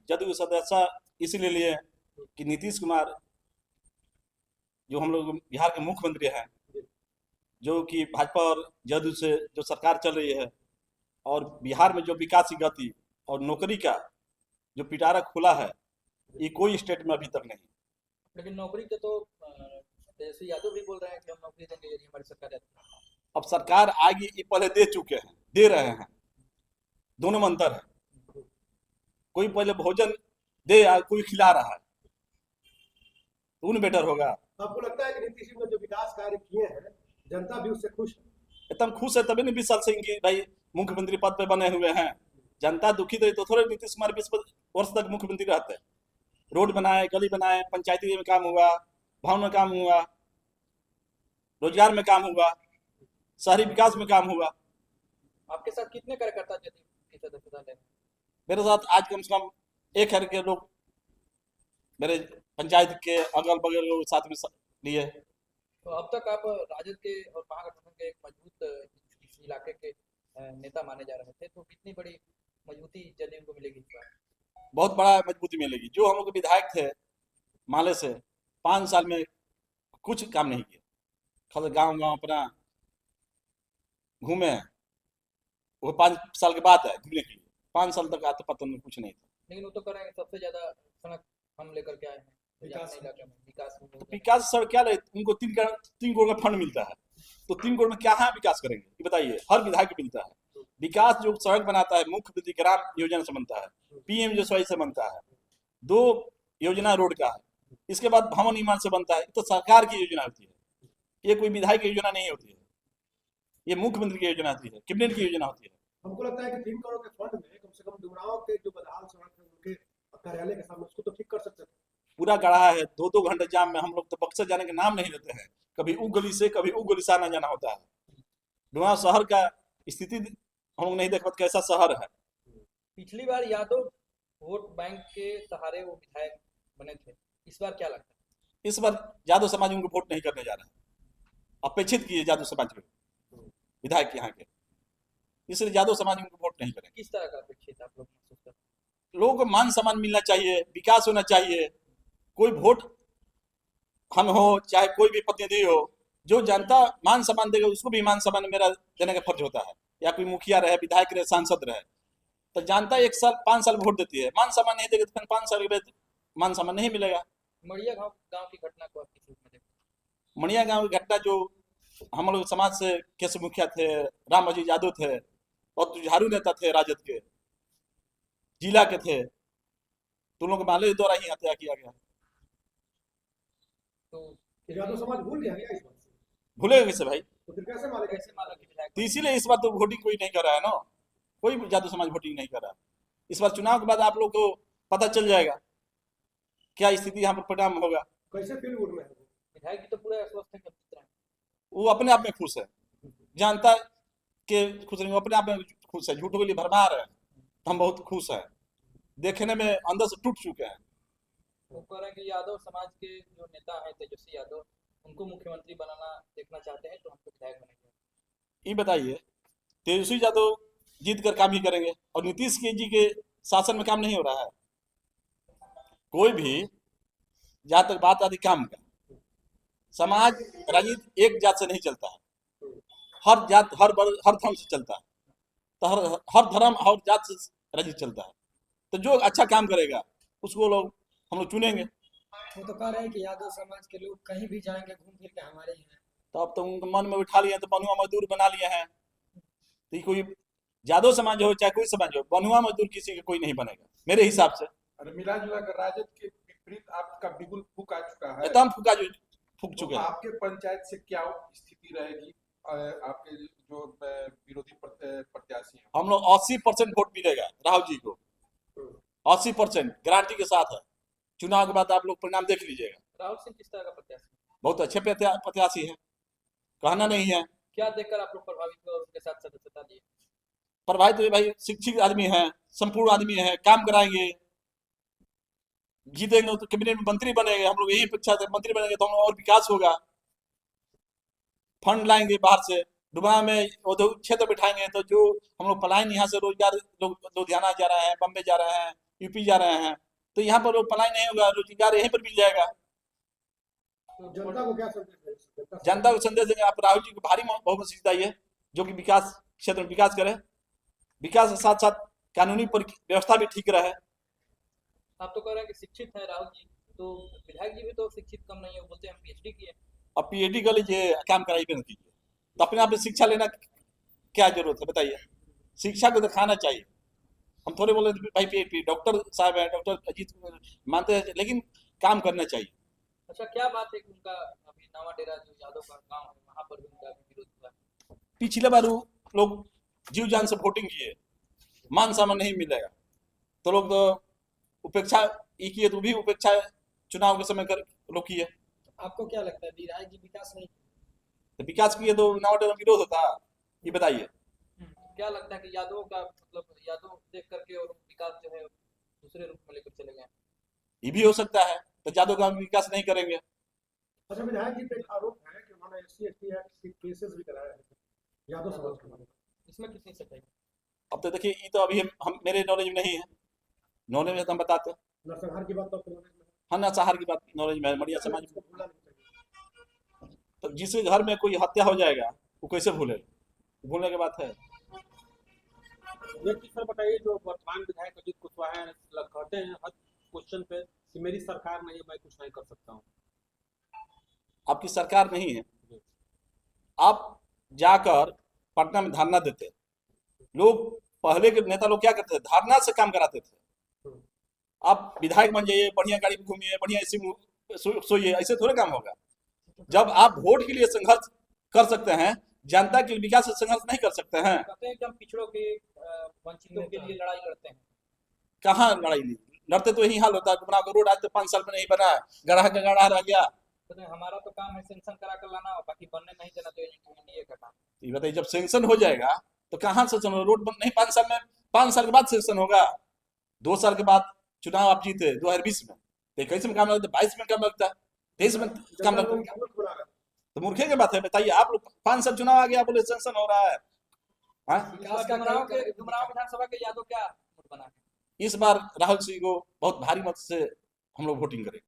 जदयू सदस्य इसीलिए लिए कि नीतीश कुमार जो हम लोग बिहार के मुख्यमंत्री हैं, जो कि भाजपा और जदयू से जो सरकार चल रही है, और बिहार में जो विकास की गति और नौकरी का जो पिटारा खुला है, ये कोई स्टेट में अभी तक नहीं। लेकिन नौकरी के तो तेजस्वी यादव भी बोल रहे हैं कि हम नौकरी देंगे यदि हमारी सरकार आती है। अब सरकार आएगी, ये पहले दे चुके हैं, दे रहे हैं, दोनों में अंतर है। कोई पहले भोजन दे या कोई खिला रहा है, तो उन बेटर होगा। आपको लगता है कि नीतीश जी ने जो विकास कार्य किए हैं, जनता भी उससे खुश है? एकदम खुश है, तभी नहीं 20 साल से इनकी भाई मुख्यमंत्री पद पे बने हुए हैं। जनता दुखी रही तो थोड़े नीतीश कुमार 20 वर्ष तक मुख्यमंत्री रहते। रोड बनाए, गली बनाए, पंचायती में काम हुआ, भवन में काम हुआ, रोजगार में काम हुआ, शहरी विकास में काम हुआ। आपके साथ कितने कार्यकर्ता जदयू की सदस्यता ले? मेरे साथ आज कम से कम 1,000 के लोग मेरे पंचायत के अगल बगल लोग साथ में लिए। तो अब तक आप राजद के और महागठबंधन के एक मजबूत इस इलाके के नेता माने जा रहे थे, तो कितनी बड़ी मजबूती जदयू को मिलेगी इस बार? बहुत बड़ा मजबूती मिलेगी। जो हम लोग के विधायक थे माले से, 5 साल में कुछ काम नहीं किया, खाली गांव गांव अपना घूमे। वो 5 साल के बाद है घूमने के लिए, 5 साल तक आते पता नहीं कुछ नहीं था। लेकिन वो तो कर रहे हैं, सबसे ज्यादा सड़क हम लेकर के आए हैं विकास अपने इलाके में, विकास में तो बहुत विकास सर क्या रहे, उनको 3 करोड़ का फंड मिलता है, तो 3 करोड़ में क्या विकास करेंगे ये बताइए। हर विधायक को मिलता है विकास। जो सड़क बनाता है मुख्यमंत्री ग्राम योजना से बनता है, पीएमजीएसवाई से बनता है, 2 योजना रोड का है, इसके बाद भवन निर्माण से बनता है। तो सरकार की योजना होती है, ये कोई विधायक की योजना नहीं होती है, ये मुख्यमंत्री की योजना होती है, कैबिनेट की योजना होती है। हमको लगता है कि 3 करोड़ के फंड में कम से कम डुमरांव के जो बदहाल सड़क है उनके कार्यालय के सामने उसको तो ठीक कर सकते थे। पूरा गढ़ा है, 2-2 घंटे जाम में हम लोग तो बक्सर जाने का नाम नहीं लेते हैं। कभी उ गली से कभी उ गली से आना जाना होता है। डुमरांव शहर का स्थिति हम लोग नहीं देख पाते कैसा शहर है। पिछली बार यादव वोट बैंक के सहारे वो विधायक बने थे, इस बार क्या लगता है? इस बार यादव समाज उनको वोट नहीं करने जा रहा है। अपेक्षित किए यादव समाज के विधायक यहाँ के, इसलिए यादव समाज उनको वोट नहीं करेंगे। किस तरह का अपेक्षित आप लोग महसूस करते हैं? लोगों को मान सम्मान मिलना चाहिए, विकास होना चाहिए। कोई वोट हम हो चाहे कोई भी प्रतिनिधि हो, जो जनता मान सम्मान देगा उसको भी मान सम्मान मेरा देने का फर्ज होता है। या कोई मुखिया रहे, विधायक रहे, सांसद रहे, तो जनता 1 साल 5 साल वोट देती है, मान सम्मान नहीं देगी तो फिर 5 साल के बाद मान सम्मान नहीं मिलेगा। मड़िया गांव की घटना को आप किस रूप में देखते हैं? मणिया गांव की घटना, जो हम लोग समाज से केशव मुखिया थे, राम अजीत यादव थे, और जुझारू नेता थे राजद के, जिला के थे, तो उन लोगों को माले द्वारा ही हत्या किया गया। तो यादव समाज भूल गया क्या इस बात से? भूलेगा कैसे भाई? तो फिर कैसे मालेगा? कैसे माला के विधायक तो इसीलिए इस बार तो वोटिंग कोई नहीं कर रहा है ना, कोई यादव समाज वोटिंग नहीं कर रहा है। इस बार चुनाव के बाद आप लोग को पता चल जाएगा क्या स्थिति यहाँ पर परिणाम होगा। कैसे फील गुड में है? विधायक भी तो पूरे आश्वस्त हैं कि हम जीत रहे हैं। वो अपने आप में खुश है, जानता के खुश नहीं, वो अपने आप में खुश है। झूठों के लिए भरमा रहे हैं, हम बहुत खुश हैं, देखने में अंदर से टूट चुके हैं। वो कह रहे हैं कि यादव समाज के जो नेता हैं तेजस्वी यादव, उनको मुख्यमंत्री बनाना देखना चाहते हैं, तो हमको विधायक बनेंगे। ये बताइए, तेजस्वी यादव जीत कर काम ही करेंगे और नीतीश जी के शासन में काम नहीं हो रहा है। कोई भी जहां तक बात आती काम का, समाज राजनीति एक जात से नहीं चलता है, हर जात हर धर्म से चलता है। तो हर धर्म और जात से राजनीति चलता है। तो जो अच्छा काम करेगा उसको हम लोग चुनेंगे। वो तो कह रहे हैं कि यादव समाज के लोग कहीं भी जाएंगे घूम फिर के हमारे ही हैं। तो अब तो उनके मन में बिठा लिए, तो बनुआ मजदूर बना लिए हैं। तो कोई यादव समाज हो चाहे कोई समाज हो, बनुआ मजदूर किसी का कोई नहीं बनेगा मेरे हिसाब से। और मिला जुला कर राजद के विपरीत आपका बिल्कुल फूक आ चुका है। एकदम फूक चुके तो हैं। आपके पंचायत से क्या स्थिति रहेगी? आपके जो विरोधी प्रत्याशी हैं, हम लोग 80% वोट मिलेगा राहुल जी को, 80% गारंटी के साथ है। चुनाव के बाद आप लोग परिणाम देख लीजिएगा। राहुल सिंह किस तरह का प्रत्याशी? बहुत अच्छे प्रत्याशी है, कहना नहीं है। क्या देखकर आप लोग प्रभावित हुए और उनके साथ सदस्यता दी? प्रभावित हुए भाई, शिक्षित आदमी है, संपूर्ण आदमी है, काम कराएंगे, जीतेंगे तो कैबिनेट में मंत्री बनेंगे। हम लोग यही अपेक्षा से मंत्री बनेंगे तो हम लोग और विकास होगा। फंड लाएंगे बाहर से, डुमरा में औद्योगिक क्षेत्र बिठाएंगे, तो जो हम लोग पलायन यहाँ से रोजगार लोग लुधियाना जा रहे हैं, बम्बे जा रहे हैं, यूपी जा रहे हैं, तो यहाँ पर वो पलायन नहीं होगा, रोजगार यहीं पर मिल जाएगा। तो जनता को क्या संदेश देंगे? जनता को संदेश देंगे, आप राहुल जी को भारी बहुमत से जिताइए, जो कि विकास क्षेत्र में विकास करे, विकास के साथ साथ कानूनी व्यवस्था भी ठीक रहे। आप तो कह रहे हैं कि शिक्षित है राहुल जी, तो विधायक जी भी तो शिक्षित कम नहीं है, वो बोलते हैं हम पीएचडी किए। अब पीएचडी कर लीजिए, काम कराइए, मत कीजिए, तो अपने आप में शिक्षा लेना क्या जरूरत है बताइए? शिक्षा को दिखाना चाहिए। हम थोड़े बोले भाई पीएचडी, डॉक्टर साहब है, डॉक्टर अजीत मानते हैं, लेकिन काम करना चाहिए। अच्छा, क्या बात है कि उनका अभी नवा डेरा जो यादव का गांव है वहां पर भी उनका विरोध हुआ है? पिछले बार लोग जीव जान से वोटिंग किए, मान सम्मान नहीं मिलेगा, तो लोग तो उपेक्षा ये किए, तो भी उपेक्षा चुनाव के समय कर लोग किए। आपको क्या लगता है विधायक जी विकास नहीं? तो विकास किए तो नवा डेरा विरोध होता, ये बताइए। क्या लगता है कि यादव का मतलब यादव देख करके और विकास जो है दूसरे रूप में लेकर चले गए? ये भी हो सकता है, तो जादव गांव में विकास नहीं करेंगे। अच्छा, विधायक जी पे एक आरोप है कि उन्होंने SC ST एक्ट के केसेस भी कराए हैं यादव समाज के बारे में। इसमें कितनी सच्चाई? अब तो देखिए, ये तो अभी हम मेरे नॉलेज में नहीं है, नॉलेज में तो हम बताते हैं। नरसंहार की बात तो आपके नॉलेज में है। हाँ, नरसंहार की बात नॉलेज में है, मड़िया समाज में। इसको भूलना नहीं चाहिए। तो जिसके घर में कोई हत्या हो जाएगा वो कैसे भूले? भूलने की बात है। एक चीज सर बताइए, जो वर्तमान विधायक अजीत कुशवाहा हैं, कहते हैं हर क्वेश्चन पे कि मेरी सरकार नहीं है, मैं कुछ नहीं कर सकता हूँ। आपकी सरकार नहीं है, आप जाकर पटना में धरना देते। लोग पहले के नेता लोग क्या करते थे, धरना से काम कराते थे। आप विधायक बन जाइए, बढ़िया गाड़ी में घूमिए, बढ़िया एसी में सोइए, ऐसे थोड़े काम होगा। जब आप वोट के लिए संघर्ष कर सकते हैं, जनता के विकास से संघर्ष नहीं कर सकते हैं। कहते हैं कि हम पिछड़ों के वंचितों के लिए लड़ाई लड़ते हैं। कहाँ लड़ाई लड़ते? तो यही हाल होता है, गुमराह का रोड आज तो 5 साल में नहीं बना, गढ़ा का गढ़ा रह गया। कहते हैं हमारा तो काम है सेंक्शन करा कर लाना, बाकी बनने नहीं देना तो एनडीए का काम। ये बताइए, जब सेंक्शन हो जाएगा तो कहाँ सेंक्शन होगा? रोड बन नहीं 5 साल में, 5 साल के बाद सेंक्शन होगा। 2 साल के बाद चुनाव आप जीते 2020 में, तो 21 में काम लगता है, 22 में काम लगता है, 23 में काम लगता है। तो मूर्खे की बात है, बताइए। आप लोग 5 साल चुनाव आ गया, बोले सेंक्शन हो रहा है। हाँ, गुमराह विधानसभा के यादव क्या वोट बना है? इस बार राहुल सिंह को बहुत भारी मत से हम लोग वोटिंग करेंगे।